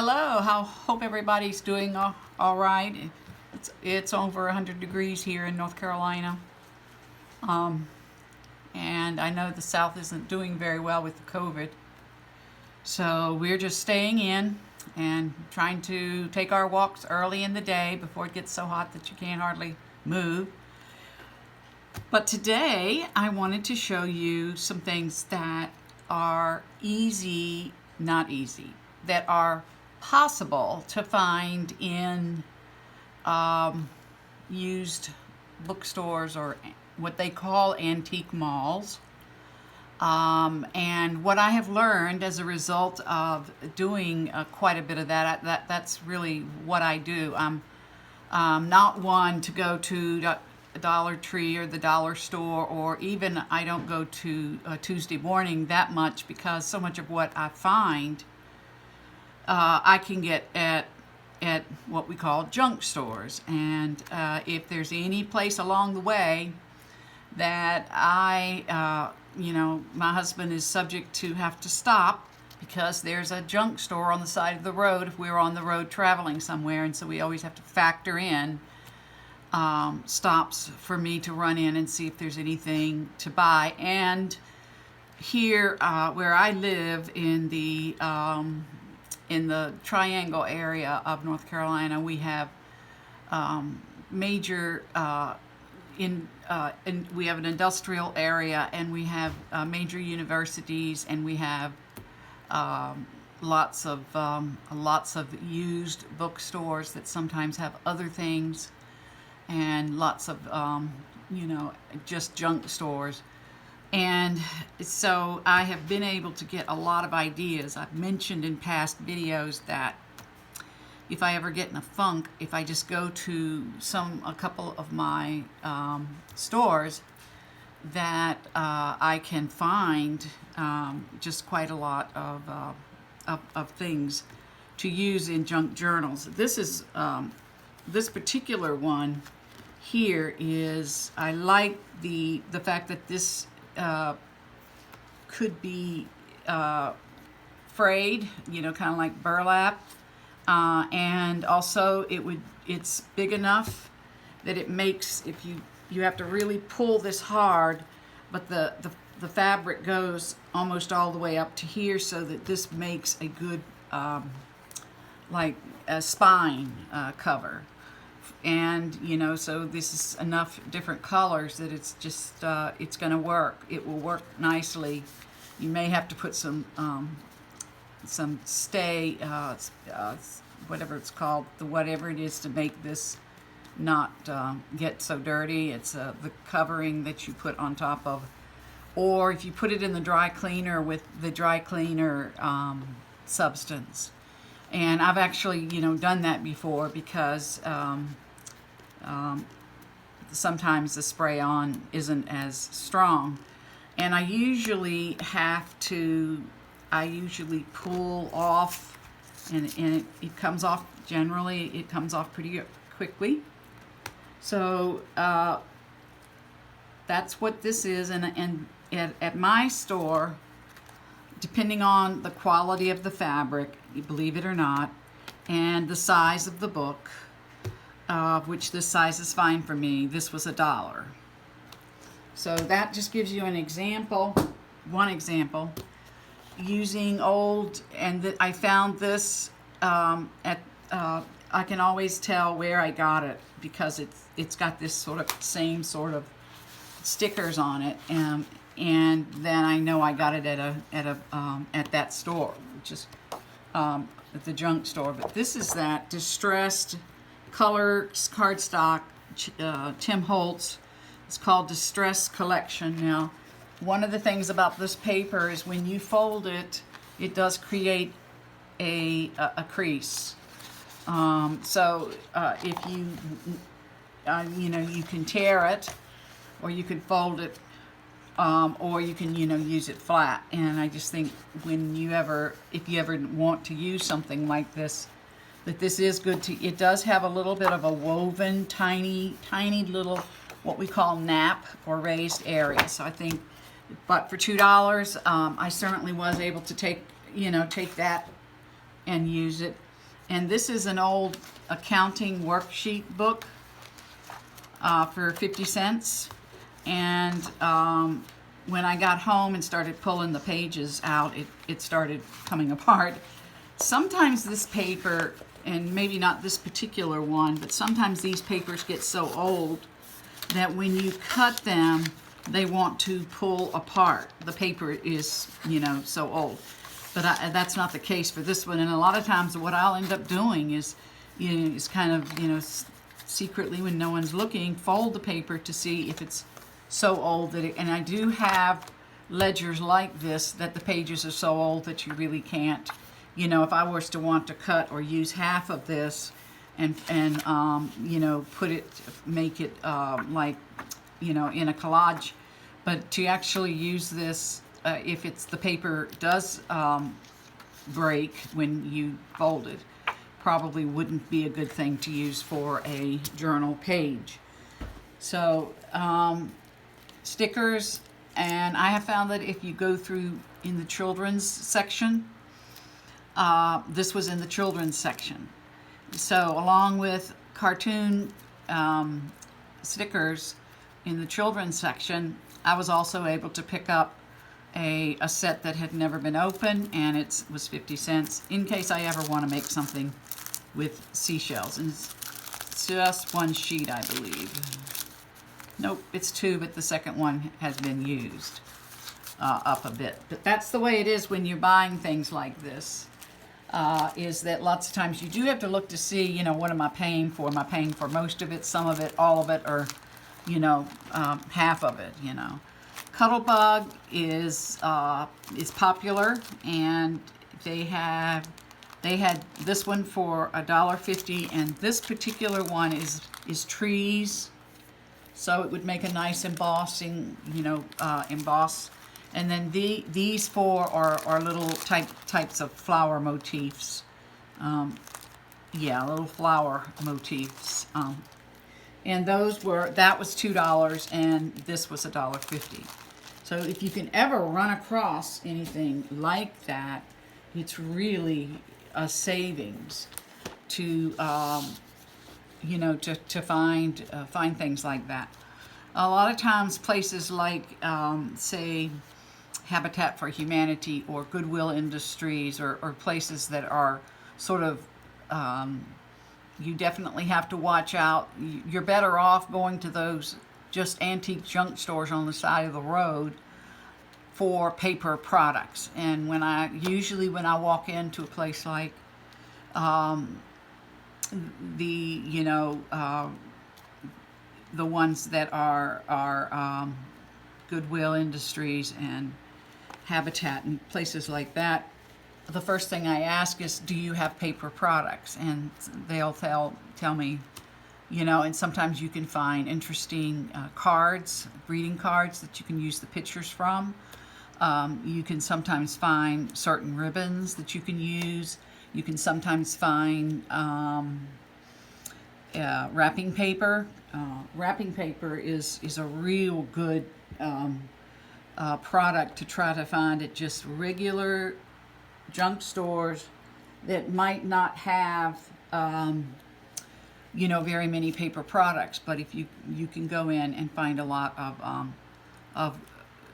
Hello, hope everybody's doing all right. It's over 100 degrees here in North Carolina. And I know the South isn't doing very well with the COVID. So we're just staying in and trying to take our walks early in the day before it gets so hot that you can't hardly move. But today I wanted to show you some things that are not easy, that are possible to find in used bookstores or what they call antique malls. And what I have learned as a result of doing quite a bit of that's really what I do. I'm not one to go to Dollar Tree or the dollar store, or even I don't go to Tuesday morning that much, because so much of what I find I can get at what we call junk stores. And if there's any place along the way that my husband is subject to have to stop because there's a junk store on the side of the road if we're on the road traveling somewhere, and so we always have to factor in stops for me to run in and see if there's anything to buy. And here where I live in the Triangle area of North Carolina, we have major we have an industrial area, and we have major universities, and we have lots of used bookstores that sometimes have other things, and lots of just junk stores. And so I have been able to get a lot of ideas. I've mentioned in past videos that if I ever get in a funk, if I just go to a couple of my stores, that I can find just quite a lot of things to use in junk journals. This particular one here is, I like the fact that this could be frayed, kind of like burlap, and also it's big enough that it makes, if you have to really pull this hard, but the fabric goes almost all the way up to here, so that this makes a good like a spine cover. And so this is enough different colors that it's just it's going to work. It will work nicely. You may have to put some stay, whatever it's called, whatever it is, to make this not get so dirty. It's the covering that you put on top of, or if you put it in the dry cleaner with the dry cleaner substance. And I've actually done that before, because sometimes the spray on isn't as strong, and I usually pull off, and it comes off. Generally it comes off pretty quickly. So that's what this is. And at my store, depending on the quality of the fabric, believe it or not, and the size of the book, which this size is fine for me, this was $1. So that just gives you an example, one example, using old, and I found this I can always tell where I got it, because it's got this same sort of stickers on it, and then I know I got it at that store, which is at the junk store. But this is that distressed color cardstock, Tim Holtz. It's called Distress Collection. Now, one of the things about this paper is when you fold it, it does create a crease. So if you can tear it, or you can fold it, or you can use it flat. And I just think if you ever want to use something like this, that this is good to. It does have a little bit of a woven, tiny little, what we call nap or raised area. So I think, but for $2, I certainly was able to take that and use it. And this is an old accounting worksheet book for 50 cents. And when I got home and started pulling the pages out, it started coming apart. Sometimes this paper, and maybe not this particular one, but sometimes these papers get so old that when you cut them, they want to pull apart. The paper is, you know, so old. But that's not the case for this one. And a lot of times what I'll end up doing is, you know, is kind of, you know, secretly when no one's looking, fold the paper to see if it's so old that it, and I do have ledgers like this that the pages are so old that you really can't, you know, if I was to want to cut or use half of this and you know, put it, make it like, you know, in a collage, but to actually use this, if it's the paper does break when you fold it, probably wouldn't be a good thing to use for a journal page. So stickers, and I have found that if you go through in the children's section, this was in the children's section. So along with cartoon stickers in the children's section, I was also able to pick up a set that had never been opened, and it was 50 cents in case I ever want to make something with seashells. And it's just one sheet, I believe. Nope, it's two, but the second one has been used up a bit. But that's the way it is when you're buying things like this, is that lots of times you do have to look to see, you know, what am I paying for? Am I paying for most of it, some of it, all of it, or, you know, half of it, you know. Cuttlebug is popular, and they had this one for $1.50, and this particular one is trees, so it would make a nice embossing, you know, emboss. And then these four are little types of flower motifs. Yeah, little flower motifs. And that was $2, and this was $1.50. So if you can ever run across anything like that, it's really a savings to, you know, to find things like that. A lot of times places like, say, Habitat for Humanity or Goodwill Industries, or places that are sort of, you definitely have to watch out. You're better off going to those just antique junk stores on the side of the road for paper products. And when I walk into a place like you know, the ones that are Goodwill Industries and Habitat and places like that, the first thing I ask is, do you have paper products? And they'll tell me, you know, and sometimes you can find interesting cards, greeting cards that you can use the pictures from. You can sometimes find certain ribbons that you can use. You can sometimes find wrapping paper. Wrapping paper is a real good product to try to find at just regular junk stores that might not have you know, very many paper products, but if you can go in and find a lot of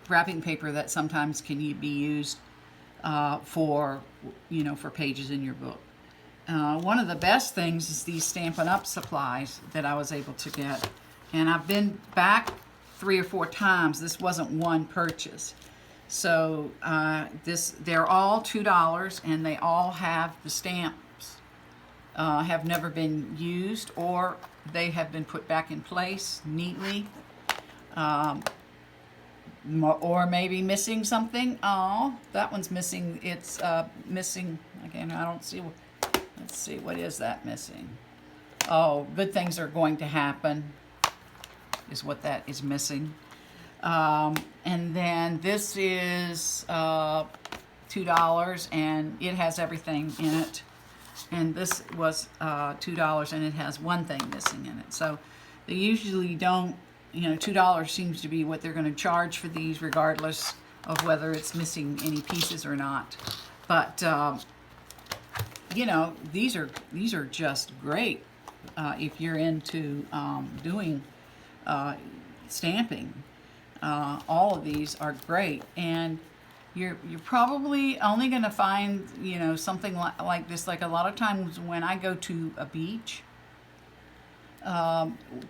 wrapping paper that sometimes can be used for, you know, for pages in your book. One of the best things is these Stampin' Up! Supplies that I was able to get, and I've been back 3 or 4 times. This wasn't one purchase. So they're all $2, and they all have the stamps, have never been used, or they have been put back in place neatly, or maybe missing something. Oh, that one's missing. It's missing again. I don't see. Let's see, what is that missing? Oh, good things are going to happen is what that is missing. And then this is $2, and it has everything in it. And this was $2, and it has one thing missing in it. So they usually don't, you know, $2 seems to be what they're going to charge for these, regardless of whether it's missing any pieces or not. But you know, these are just great if you're into doing stamping. All of these are great, and you're probably only going to find, you know, something like this. Like a lot of times when I go to a beach,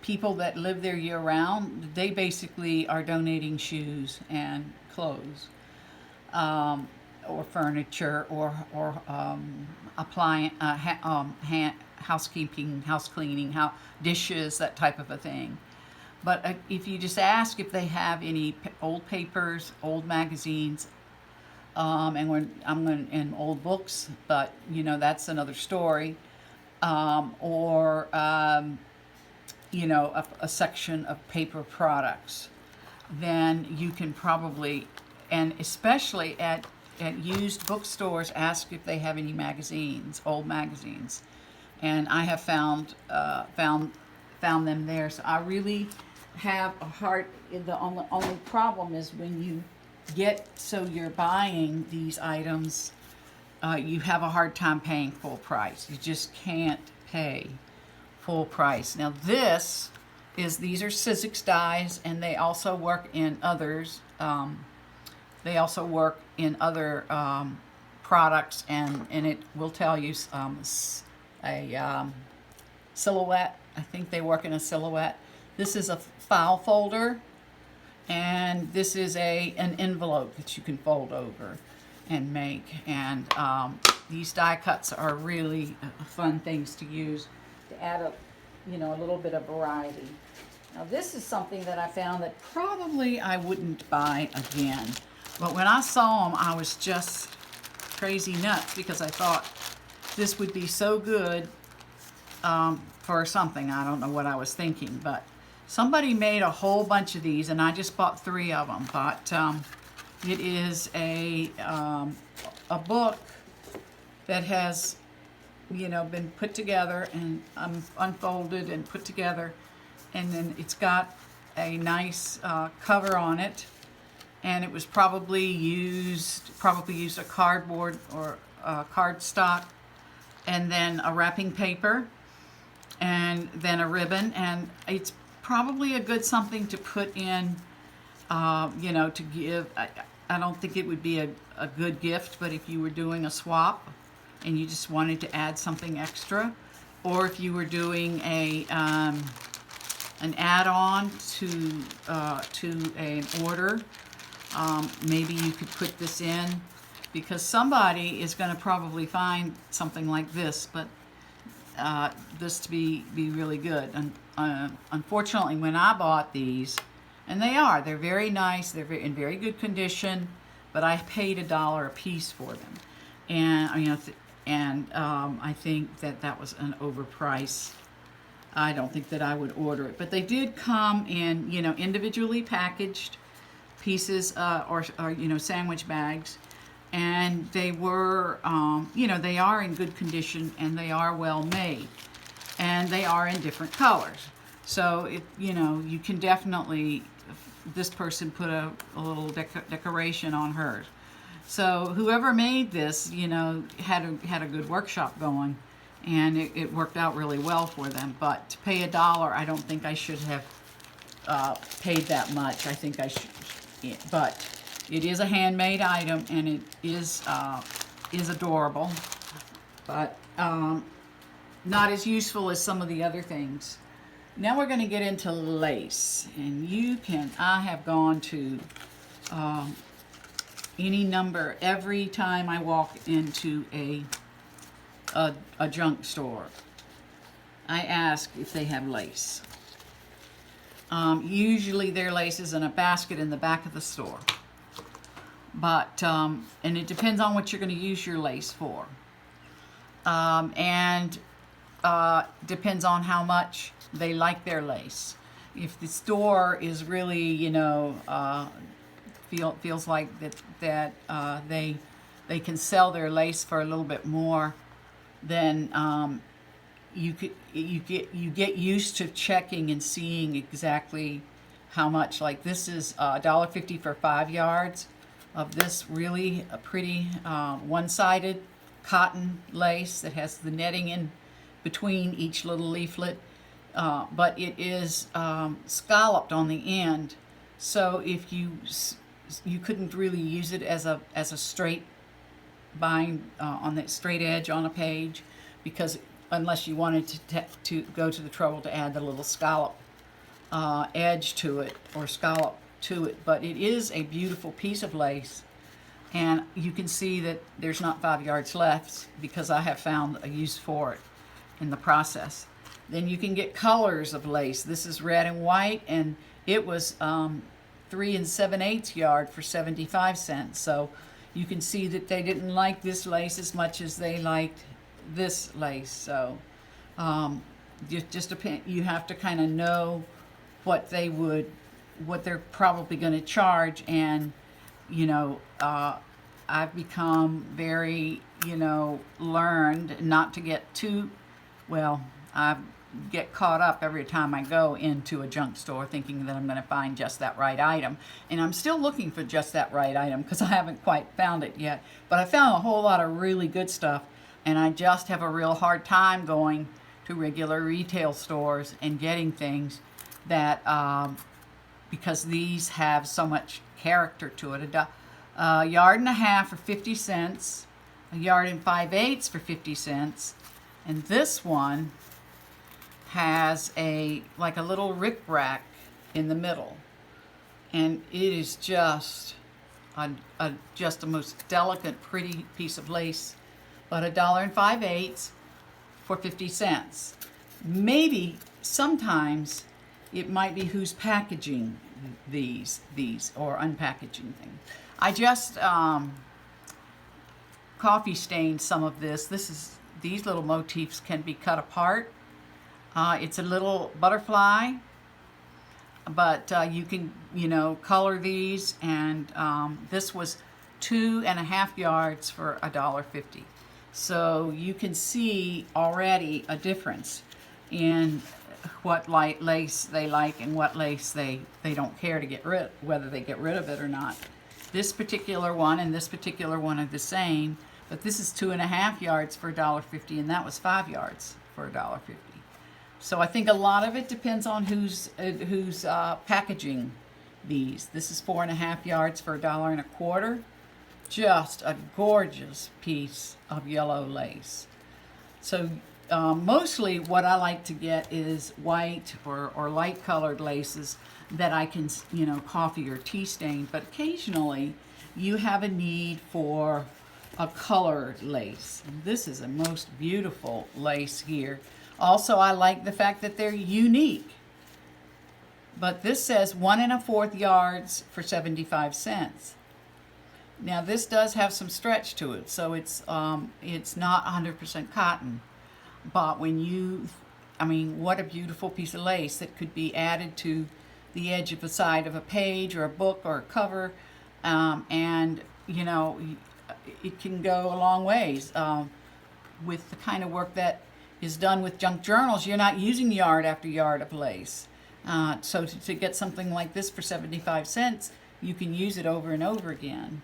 people that live there year round, they basically are donating shoes and clothes, or furniture, or appliance, housekeeping, house cleaning, dishes, that type of a thing. But if you just ask if they have any old papers, old magazines, and old books, but you know, that's another story, or you know, a section of paper products, then you can probably, and especially at used bookstores, ask if they have any magazines, old magazines, and I have found them there. So I really have a hard. The only problem is when you get, so you're buying these items, you have a hard time paying full price. You just can't pay full price. Now these are Sizzix dies, and they also work in others. They also work in other products, and it will tell you a silhouette. I think they work in a silhouette. This is a file folder, and this is an envelope that you can fold over and make. And these die cuts are really fun things to use to add a little bit of variety. Now this is something that I found that probably I wouldn't buy again, but when I saw them, I was just crazy nuts, because I thought this would be so good for something. I don't know what I was thinking, but somebody made a whole bunch of these, and I just bought 3 of them. But it is a book that has, you know, been put together and unfolded and put together, and then it's got a nice cover on it, and it was probably used a cardboard or cardstock, and then a wrapping paper, and then a ribbon, and it's probably a good something to put in, you know, to give. I don't think it would be a good gift, but if you were doing a swap and you just wanted to add something extra, or if you were doing an add-on to an order, maybe you could put this in, because somebody is going to probably find something like this, but this to be really good. And unfortunately, when I bought these, and they're very nice, they're in very good condition, but I paid $1 a piece for them, and you know, I think that was an overprice. I don't think that I would order it, but they did come in, you know, individually packaged pieces, or you know, sandwich bags, and they were, you know, they are in good condition, and they are well made, and they are in different colors. So you know, you can definitely, this person put a little decoration on hers. So whoever made this, you know, had a good workshop going, and it worked out really well for them. But to pay $1, I don't think I should have paid that much. I think I should, but it is a handmade item, and it is adorable, but not as useful as some of the other things. Now we're going to get into lace, and I have gone to any number every time I walk into a junk store. I ask if they have lace. Usually their lace is in a basket in the back of the store, but and it depends on what you're going to use your lace for, and depends on how much they like their lace. If the store is really, you know, feels like that they can sell their lace for a little bit more, then you get used to checking and seeing exactly how much. Like this is $1.50 for 5 yards of this really pretty one-sided cotton lace that has the netting in between each little leaflet, but it is scalloped on the end. So if you couldn't really use it as a straight bind on that straight edge on a page, because unless you wanted to go to the trouble to add the little scallop edge to it or scallop to it. But it is a beautiful piece of lace, and you can see that there's not 5 yards left because I have found a use for it in the process. Then you can get colors of lace. This is red and white, and it was 3 7/8 yard for 75 cents. So you can see that they didn't like this lace as much as they liked this lace. So just depend. You have to kind of know what they're probably going to charge, and I've become very learned not to get too well. I get caught up every time I go into a junk store thinking that I'm going to find just that right item, and I'm still looking for just that right item because I haven't quite found it yet. But I found a whole lot of really good stuff, and I just have a real hard time going to regular retail stores and getting things that because these have so much character to it. A yard and a half for 50 cents, a yard and 5/8 for 50 cents, and this one has like a little rickrack in the middle, and it is just just the most delicate, pretty piece of lace. But $1 5/8 for 50 cents. Maybe sometimes it might be who's packaging these or unpackaging things. I just coffee stained some of this. These little motifs can be cut apart. It's a little butterfly, but you can color these, and this was 2.5 yards for $1.50. So you can see already a difference in what lace they like and what lace they don't care to get rid, whether they get rid of it or not. This particular one and this particular one are the same, but this is 2.5 yards for $1.50, and that was 5 yards for $1.50. So I think a lot of it depends on who's packaging these. This is 4.5 yards for $1.25. Just a gorgeous piece of yellow lace. So mostly what I like to get is white or light colored laces that I can coffee or tea stain, but occasionally you have a need for a colored lace. And this is a most beautiful lace here. Also, I like the fact that they're unique. But this says 1 1/4 yards for 75 cents. Now this does have some stretch to it, so it's not 100% cotton. But what a beautiful piece of lace that could be added to the edge of the side of a page or a book or a cover, and it can go a long ways with the kind of work that is done with junk journals. You're not using yard after yard of lace. So to get something like this for 75 cents, you can use it over and over again.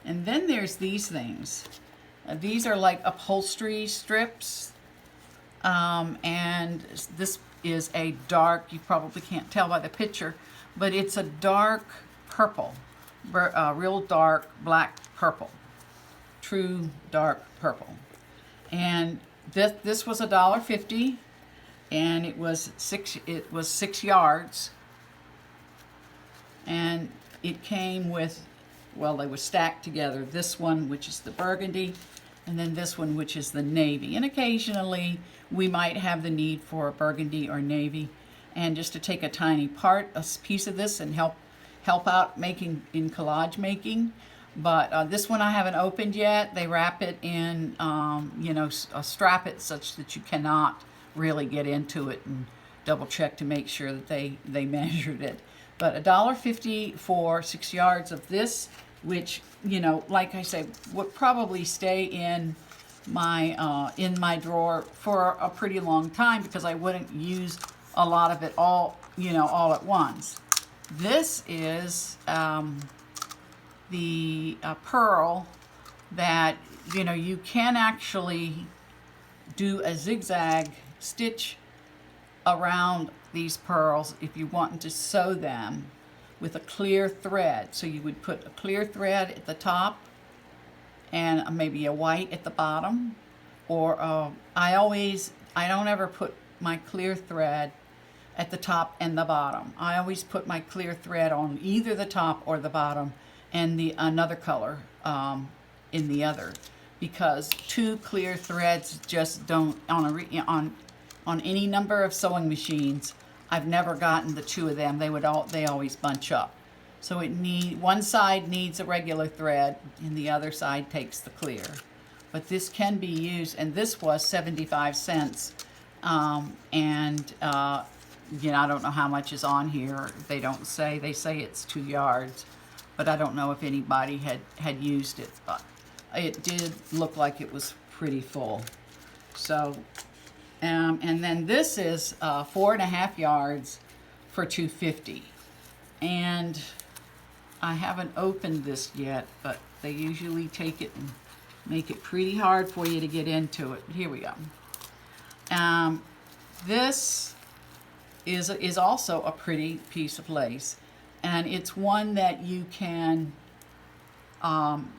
And then there's these things. These are like upholstery strips. And this is a dark, you probably can't tell by the picture, but it's a dark purple, real dark black purple, true dark purple. And this was $1.50, and it was 6 yards, and it came with, they were stacked together. This one, which is the burgundy, and then this one, which is the navy. And occasionally we might have the need for a burgundy or navy, and just to take a tiny piece of this and help out making in collage making. But this one I haven't opened yet. They wrap it in, strap it such that you cannot really get into it and double check to make sure that they measured it. But $1.50 for 6 yards of this, which, like I say, would probably stay in my drawer for a pretty long time because I wouldn't use a lot of it all at once. This is the pearl that you know, you can actually do a zigzag stitch around these pearls if you want to sew them with a clear thread. So you would put a clear thread at the top and maybe a white at the bottom, or I don't ever put my clear thread at the top and the bottom. I always put my clear thread on either the top or the bottom, and the another color in the other, because two clear threads just don't, on any number of sewing machines, I've never gotten the two of them. They always bunch up. So one side needs a regular thread and the other side takes the clear. But this can be used, and this was 75 cents. You know, I don't know how much is on here. They don't say. They say it's 2 yards, but I don't know if anybody had used it. But it did look like it was pretty full. So, and then this is 4.5 yards for $2.50. And I haven't opened this yet, but they usually take it and make it pretty hard for you to get into it. Here we go. This is also a pretty piece of lace, and it's one that you can,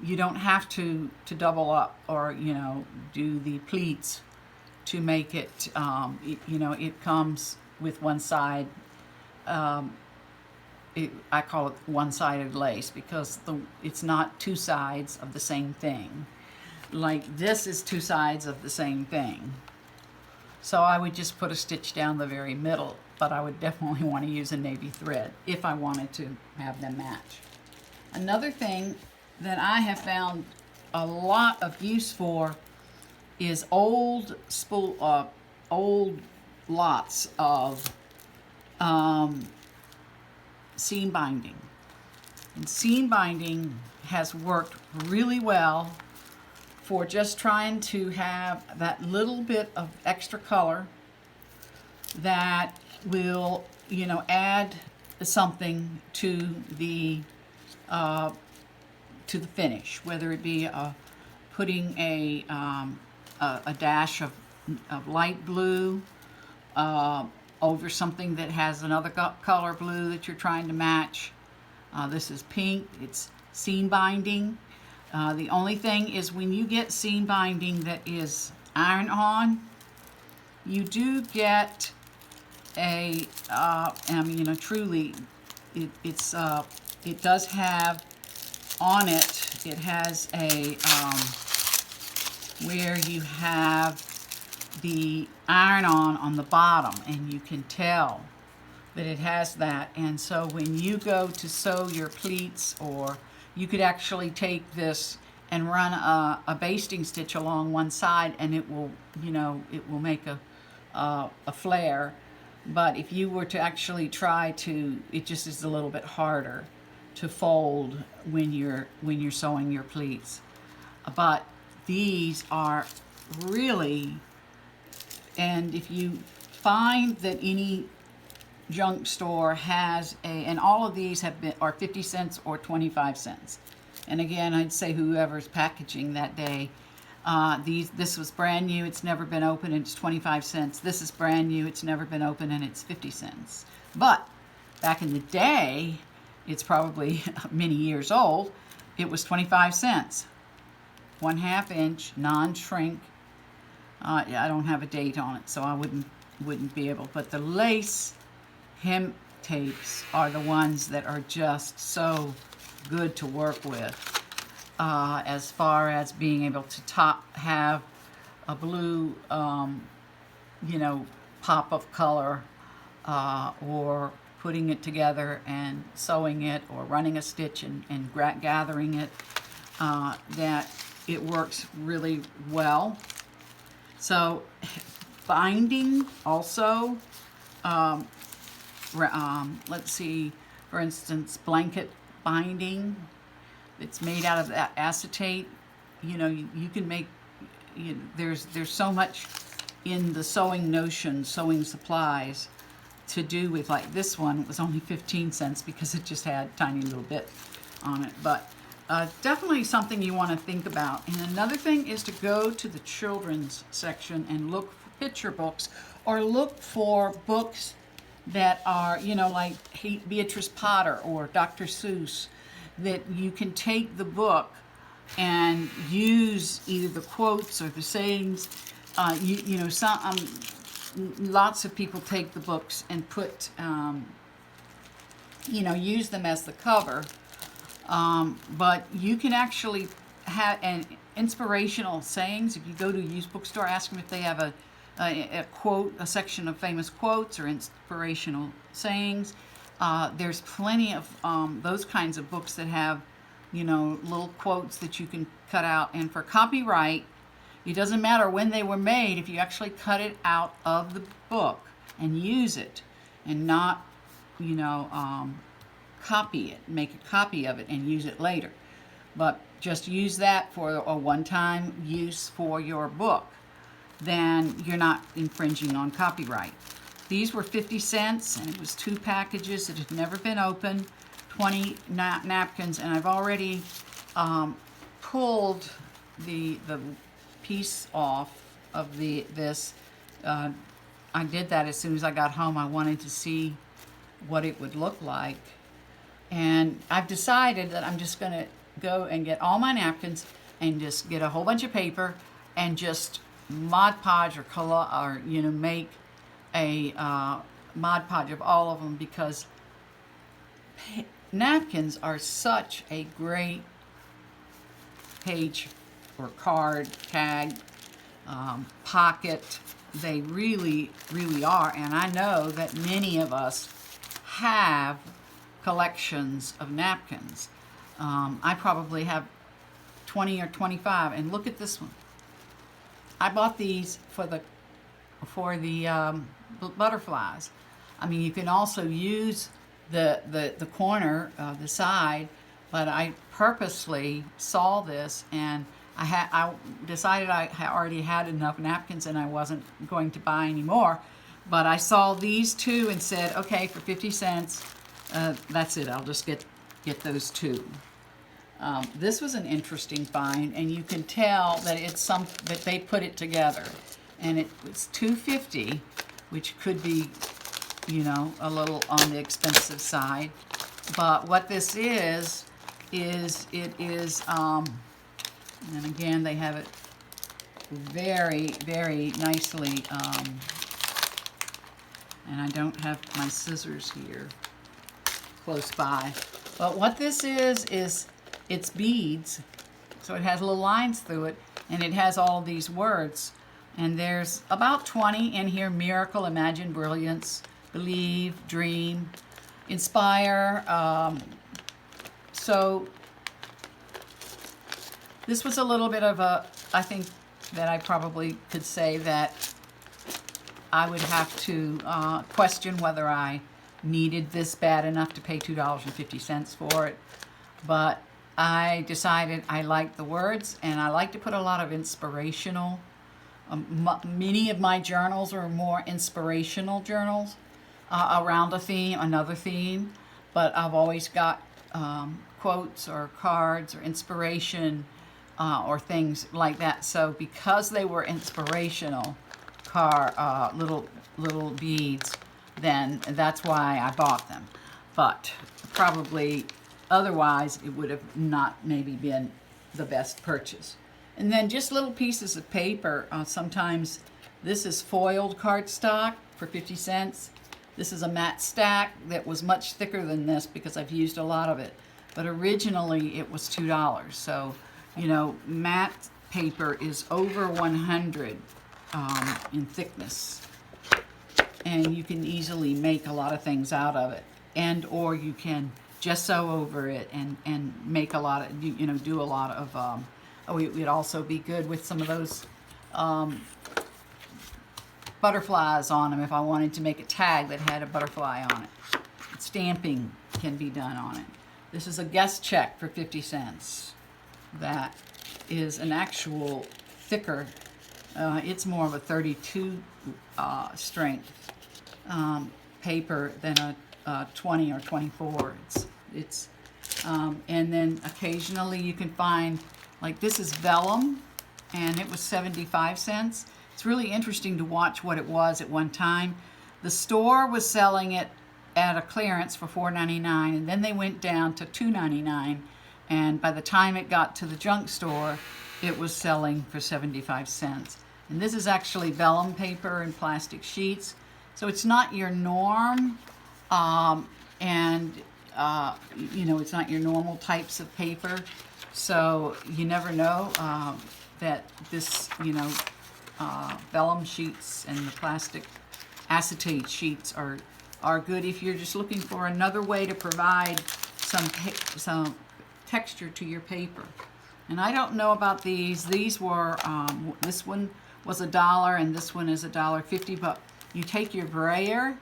you don't have to double up or, you know, do the pleats to make it, you know, it comes with one side. I call it one-sided lace because it's not two sides of the same thing. Like this is two sides of the same thing. So I would just put a stitch down the very middle, but I would definitely want to use a navy thread if I wanted to have them match. Another thing that I have found a lot of use for is old lots of seam binding. And seam binding has worked really well for just trying to have that little bit of extra color that will, you know, add something to the finish, whether it be putting a dash of light blue over something that has another color blue that you're trying to match. This is pink. It's seam binding. The only thing is when you get seam binding that is iron-on, you do get a, you know, truly, it does have on it, it has a, where you have the iron-on the bottom, and you can tell that it has that. And so when you go to sew your pleats, or you could actually take this and run a basting stitch along one side, and it will, you know, it will make a flare. But if you were to actually try to, it just is a little bit harder to fold when you're sewing your pleats. But these are really, and if you find that any junk store has and all of these are 50 cents or 25 cents. And again, I'd say whoever's packaging that day, this was brand new, it's never been opened, and it's 25 cents. This is brand new, it's never been opened, and it's 50 cents. But back in the day, it's probably many years old, it was 25 cents. 1/2 inch, non-shrink. Yeah, I don't have a date on it, so I wouldn't be able. But the lace hem tapes are the ones that are just so good to work with, as far as being able to have a blue, you know, pop of color, or putting it together and sewing it, or running a stitch and gathering it, that it works really well. So binding also, let's see, for instance, blanket binding. It's made out of that acetate. You know, you can make, there's so much in the sewing notion, sewing supplies, to do with, like this one was only 15 cents because it just had a tiny little bit on it. But definitely something you want to think about. And another thing is to go to the children's section and look for picture books, or look for books that are, you know, like Beatrice Potter or Dr. Seuss, that you can take the book and use either the quotes or the sayings. You know, lots of people take the books and put, you know, use them as the cover. But you can actually have an inspirational sayings. If you go to a used bookstore, ask them if they have a quote, a section of famous quotes or inspirational sayings. There's plenty of those kinds of books that have, you know, little quotes that you can cut out. And for copyright, it doesn't matter when they were made. If you actually cut it out of the book and use it, and not, you know, copy it, make a copy of it and use it later, but just use that for a one-time use for your book, then you're not infringing on copyright. These were 50 cents, and it was 2 packages that had never been opened, 20 napkins, and I've already pulled the piece off of this. I did that as soon as I got home. I wanted to see what it would look like. And I've decided that I'm just going to go and get all my napkins and just get a whole bunch of paper and just Mod Podge or color, or, you know, make a Mod Podge of all of them, because napkins are such a great page or card, tag, pocket. They really, really are. And I know that many of us have collections of napkins. I probably have 20 or 25, and look at this one. I bought these for the butterflies. I mean, you can also use the corner, the side, but I purposely saw this, and I decided I already had enough napkins and I wasn't going to buy any more. But I saw these 2 and said, okay, for 50 cents, that's it. I'll just get those 2. This was an interesting find, and you can tell that it's that they put it together. And it was $2.50, which could be, you know, a little on the expensive side. But what this is it is, and again, they have it very, very nicely, and I don't have my scissors here close by. But what this is it's beads, so it has little lines through it, and it has all these words. And there's about 20 in here: miracle, imagine, brilliance, believe, dream, inspire. So this was a little bit of a, I think that I probably could say that I would have to question whether I needed this bad enough to pay $2.50 for it. But I decided I liked the words, and I like to put a lot of inspirational. Many of my journals are more inspirational journals around a theme, another theme, but I've always got quotes or cards or inspiration or things like that. So because they were inspirational little beads, then that's why I bought them. But probably otherwise it would have not maybe been the best purchase. And then just little pieces of paper. Sometimes this is foiled cardstock for 50 cents. This is a matte stack that was much thicker than this because I've used a lot of it. But originally it was $2. So, you know, matte paper is over 100 in thickness. And you can easily make a lot of things out of it. And or you can gesso over it and make a lot of, you know, do a lot of, it would also be good with some of those butterflies on them if I wanted to make a tag that had a butterfly on it. Stamping can be done on it. This is a guest check for 50 cents. That is an actual thicker, it's more of a 32 strength paper than a 20 or 24. It's And then occasionally you can find, like this is vellum, and it was 75 cents. It's really interesting to watch what it was at one time. The store was selling it at a clearance for $4.99, and then they went down to $2.99, and by the time it got to the junk store, it was selling for 75 cents. And this is actually vellum paper and plastic sheets, so it's not your norm, and you know, it's not your normal types of paper, so you never know that this, you know, vellum sheets and the plastic acetate sheets are good if you're just looking for another way to provide some texture to your paper. And I don't know about these. These were, this one was $1 and this one is $1.50, but you take your brayer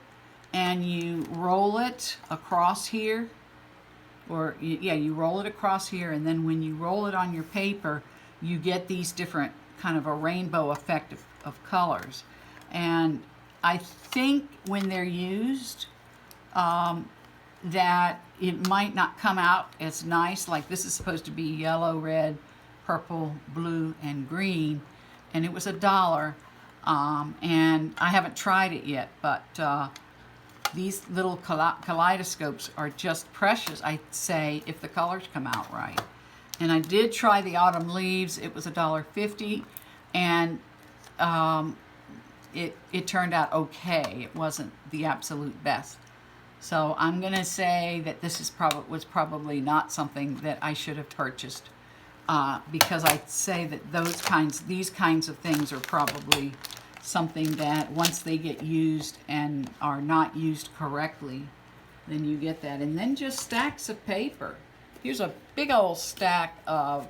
and you roll it across here, or yeah, you roll it across here, and then when you roll it on your paper, you get these different kind of a rainbow effect of colors. And I think when they're used, that it might not come out as nice. Like this is supposed to be yellow, red, purple, blue, and green, and it was $1. And I haven't tried it yet, but these little kaleidoscopes are just precious, I'd say, if the colors come out right. And I did try the autumn leaves. It was $1.50, and it turned out okay. It wasn't the absolute best. So I'm gonna say that this is was probably not something that I should have purchased, because I'd say that these kinds of things are probably something that once they get used and are not used correctly, then you get that. And then just stacks of paper. Here's a big old stack of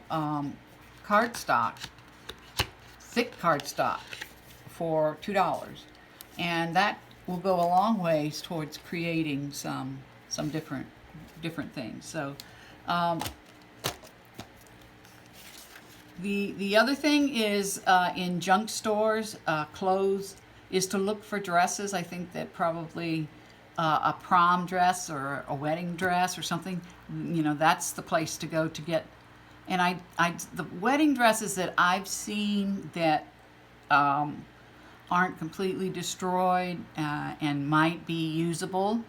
cardstock, thick cardstock, for $2, and that will go a long ways towards creating some different things. So the other thing is, in junk stores, clothes, is to look for dresses. I think that probably a prom dress or a wedding dress or something, you know, that's the place to go to get. And the wedding dresses that I've seen that aren't completely destroyed and might be usable,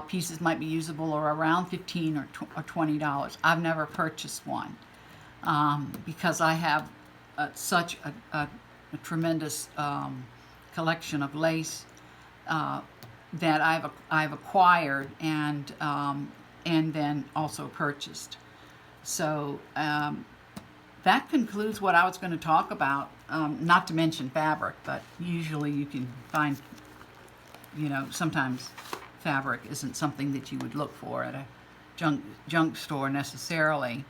pieces might be usable, are around $15 or $20. I've never purchased one because I have such a tremendous collection of lace that I've acquired and then also purchased. So that concludes what I was going to talk about. Not to mention fabric, but usually you can find, you know, sometimes fabric isn't something that you would look for at a junk store necessarily,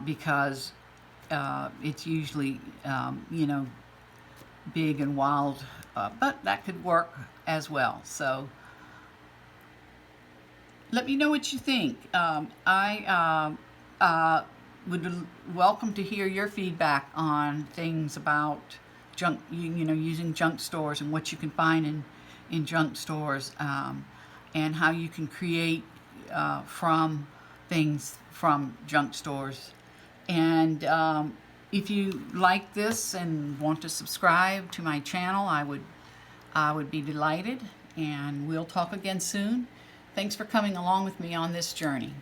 because it's usually, you know, big and wild, but that could work as well. So let me know what you think. I would welcome to hear your feedback on things about junk, you know, using junk stores and what you can find in junk stores, and how you can create from things from junk stores. And if you like this and want to subscribe to my channel, I would be delighted, and we'll talk again soon. Thanks for coming along with me on this journey.